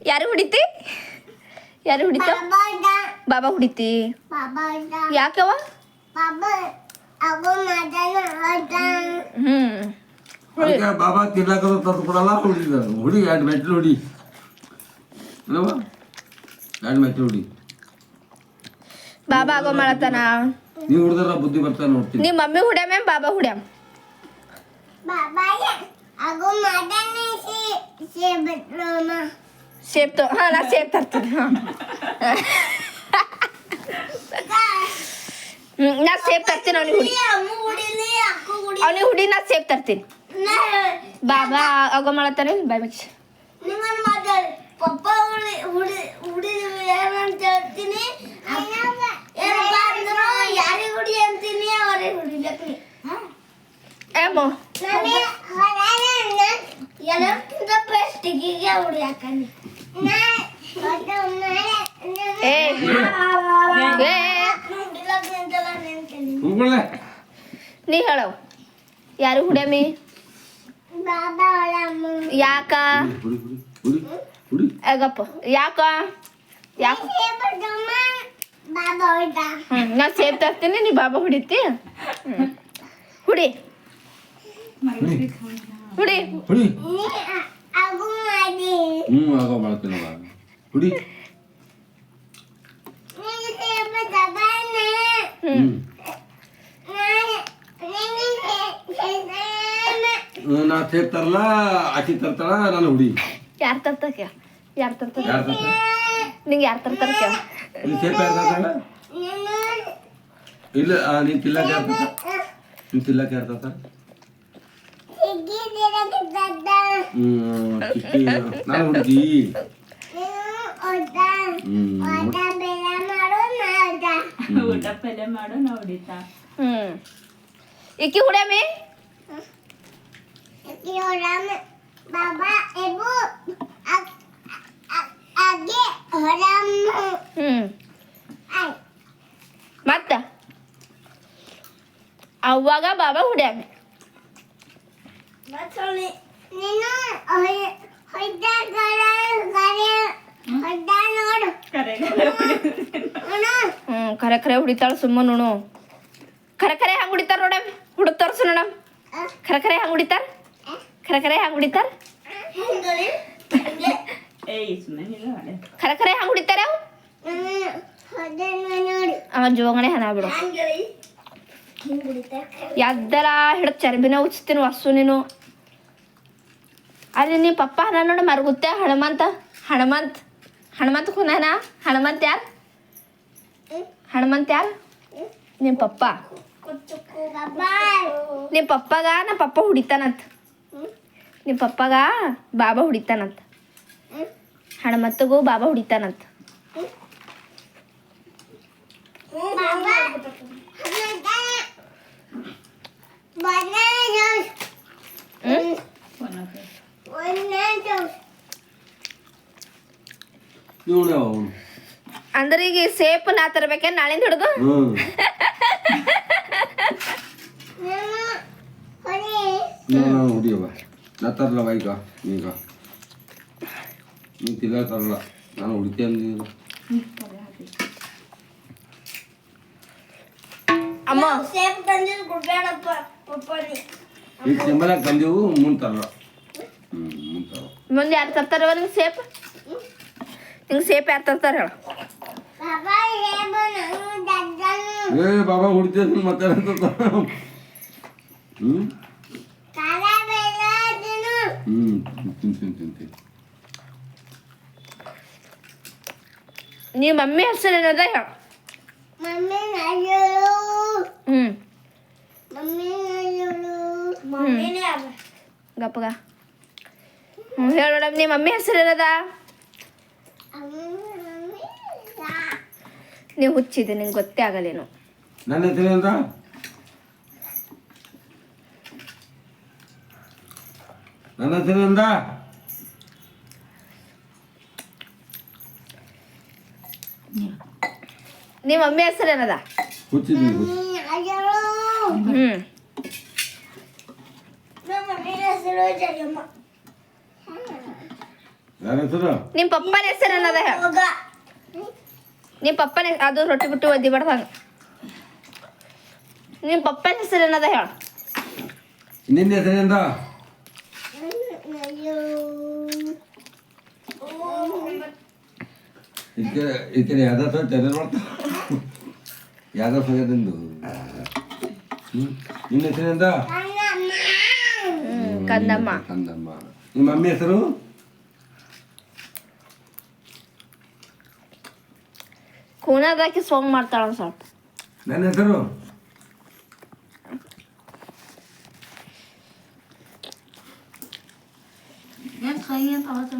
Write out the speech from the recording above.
ಯಾರು ಹೊಡಿತಿ ಯಾರು ಹೊಡಿತ ಬಾಬಾ ಹೊಡಿತಿ ಯಾಕವ ಬಾಬಾ ತಿರ್ಲಾಕ ತಂದು ಕೊಡಲ್ಲ ಹೊಡಿದ ಹುಡಿ 2 ಮೆಟ್ಲು ಹೊಡಿ ಅಲ್ಲವ 2 ಮೆಟ್ಲು ಹೊಡಿ ಬಾಬಾ ಆಗೋ ಮಾಡತಾನ ನೀವು ಹುಡ್ದಾರ ಬುದ್ಧಿ ಬರ್ತಾನ ನೋಡ್ತೀನಿ ನಿಮ್ಮ ಮಮ್ಮಿ ಹುಡ್ಯಾಮ ಬಾಬಾ ಹುಡ್ಯಾಮ ಸೇಬ್ ನಾ ಸೇಬ್ ತರ್ತೀನಿ ನಾ ಸೇಬ್ ತರ್ತೀನಿ ಅವ್ನಿಗೆ ಹುಡಿ ನಾ ಸೇಬ್ ತರ್ತೀನಿ ಬಾಬಾ ಆಗೋ ಮಾಡತಾನೆ ಬಾಯ್ ಮುಚ್ಚಿ ಪಪ್ಪ ಹುಡಿ ಏನಂತ ಹೇಳ್ತೀನಿ ಯಾರಿಗೆ ಹುಡಿ ಅಂತೀನಿ ಅವರೇ ಹುಡಿಲತ್ತೀನಿ ಏಮೋ ಎಲ್ಲಕ್ಕಿಂತ ಬೆಸ್ಟಿಗೆ ಹುಡಿ ಹಾಕಂಡಿ ನೀ ಹೇಳವ್ ಯಾರು ಹುಡ್ಯಾಮಿ ಯಾಕ ಗಪ್ಪ ಯಾಕ ಯಾಕ ನಾ ಸೇಬ್ ತರ್ತೀನಿ ನೀ ಬಾಬಾ ಹುಡಿತಿ ಹುಡಿ ಹುಡಿ ಹುಡಿ ಆಗೋ ಮಾಡ್ತೀನಿ ಹುಡಿ ನಾ ಸೇಬ್ ತರಲ್ಲ ಆಕಿ ತರ್ತಾಳ ನಾನು ಹುಡಿ ಯಾರು ತರ್ತಾರ ನಿಂಗೆ ಯಾರು ತರ್ತಾರ ನೀನ್ ಸೇಬ್ ಯಾರು ತರ್ತಾಳ ಇಲ್ಲ ನೀನ್ ತಿಲ್ಲಕ್ ಯಾರು ತರ್ತಾರ ನೀನ್ ತಿಲ್ಲಕ್ ಯಾರು ತರ್ತಾರ ಚಿಕ್ಕಿ ನಾನು ಹುಡುಗಿ ಊಟ ಪಲ್ಯ ಮಾಡು ನಾ ಹೊಡಿತಾ ಇಕ್ಕಿ ಹುಡ್ಯಾಮಿ ಮತ್ತ ಅವಾಗ ಬಾಬಾ ಹುಡ್ಯಾಮಿ ಖರೆ ಖರೆ ಹುಡಿತಾಳ ಸುಮ್ಮ ನೋಡು ಖರೆ ಖರೆ ಹಂಗೆ ಹುಡಿತಾರ ನೋಡಮ್ ಹುಡುಗ ತೋರ್ಸು ನೋಡಮ್ ಖರೆ ಖರೆ ಹಂಗೆ ಹುಡಿತಾರ ಖರೆ ಖರೆ ಹಂಗೆ ಹುಡಿತಾರ ಖರೆ ಖರೆ ಹಂಗೆ ಹುಡಿತಾರ ಅವ ಜೋಗಣೆ ಹಣ ಬಿಡು ಯಾವ್ದರ ಹಿಡಿದು ಚರ್ಬಿನ ಉಚ್ತೀನಿ ವಸ್ತು ನೀನು ಅಲ್ಲಿ ನಿಮ್ಮ ಪಪ್ಪ ಹಣ ನೋಡು ಮರ್ಗುತ್ತೆ ಹಣಮಂತ ಕುನಾನ ಹಣಮಂತ ಯಾರು ನಿಮ್ಮ ಪಪ್ಪ ನಿಮ್ಮ ಪಪ್ಪಗ ನಮ್ಮ ಪಪ್ಪ ಹುಡಿತಾನಂತ ನಿಮ್ಮ ಪಪ್ಪಗ ಬಾಬಾ ಹುಡಿತಾನಂತ ಹಣಮಂತಗೂ ಬಾಬಾ ಹುಡಿತಾನಂತ ಅಂದ್ರೆ ಈಗ ಸೇಪ್ ನಾ ತರ್ಬೇಕೆ ನಾಳಿಂದ ಹಿಡಿದು ಹುಡಿಯವ ನಾ ತರಲವ ಈಗ ನೀ ತಿಲ್ಲ ತರಲ್ಲ ನಾನು ಹುಡಿತೆ ಅಂದಿಲ್ಲ ಅಮ್ಮ ಸೇಬ್ ತಂದಿದ್ದು ಗುಡ್ಬೇಡಪ್ಪ ಪಪ್ಪನಿ ಈಗ ಸಿಂಬಲಾಗ ತಂದೆವು ಮುಂದೆ ತರಲ್ಲ ಮುಂದೆ ಯಾರು ತರ್ತಾರವ ನಿಂಗೆ ಸೇಪ್ ಯಾರು ತರ್ತಾರ ಹೇಳ ಏ ಬಾಬಾ ಹುಡಿತ ಮತ್ತೆ ತಿಂತೀನಿ ನೀ ಮಮ್ಮಿ ಹೆಸರು ಏನದ ಹೇಳ ಗಪ್ಪಗ ಹೇಳ ಮೇಡಮ್ ನಿಮ್ಮ ಮಮ್ಮಿ ಹೆಸರು ಏನದ ನೀವು ಹುಚ್ಚಿದೆ ನಿಂಗೆ ಗೊತ್ತೇ ಆಗಲ್ಲೇನು ನನ್ನ ಹೆಸರು ಅಂತ ನನ್ನ ಹೆಸರಿಂದ ನಿಮ್ಮ ಮಮ್ಮಿ ಹೆಸರು ಏನದ ಹುಚ್ಚಿದ್ದೀವಿ ಯಾರ ಹೆಸರು? ನಿಮ್ಮ ಪಪ್ಪನ ಹೆಸರು ಏನದ ಹೇಳ ಹೋಗ ನಿಮ್ಮ ಪಪ್ಪನ ಅದು ರೊಟ್ಟಿ ಬಿಟ್ಟು ಒದ್ದಿ ಬಡ್ದಂಗ ನಿಮ್ಮ ಪಪ್ಪನ ಹೆಸರು ಏನದ ಹೇಳ ನಿನ್ನ ಹೆಸರಿಂದ ಅಯ್ಯೋ ಈಕೆ ಯಾವ್ದಾರ ಸಹ ಟೆರರ್ ಮಾಡ್ತಾ ಯಾವ್ದಾರ ಸಗದಿಂದ ನಿನ್ನ ಹೆಸರಿಂದ ಕಂದಮ್ಮ ಕಂದಮ್ಮ. ನಿಮ್ಮ ಮಮ್ಮಿ ಹೆಸರು? ಕೂನದಾಕಿ ಸೋಂಗ್ ಮಾಡ್ತಾಳ ಸ್ವಲ್ಪ ನನ್ನ ಹೆಸರು ಏನ್ ಕೈ ಅಂತ ಅವತ್ತು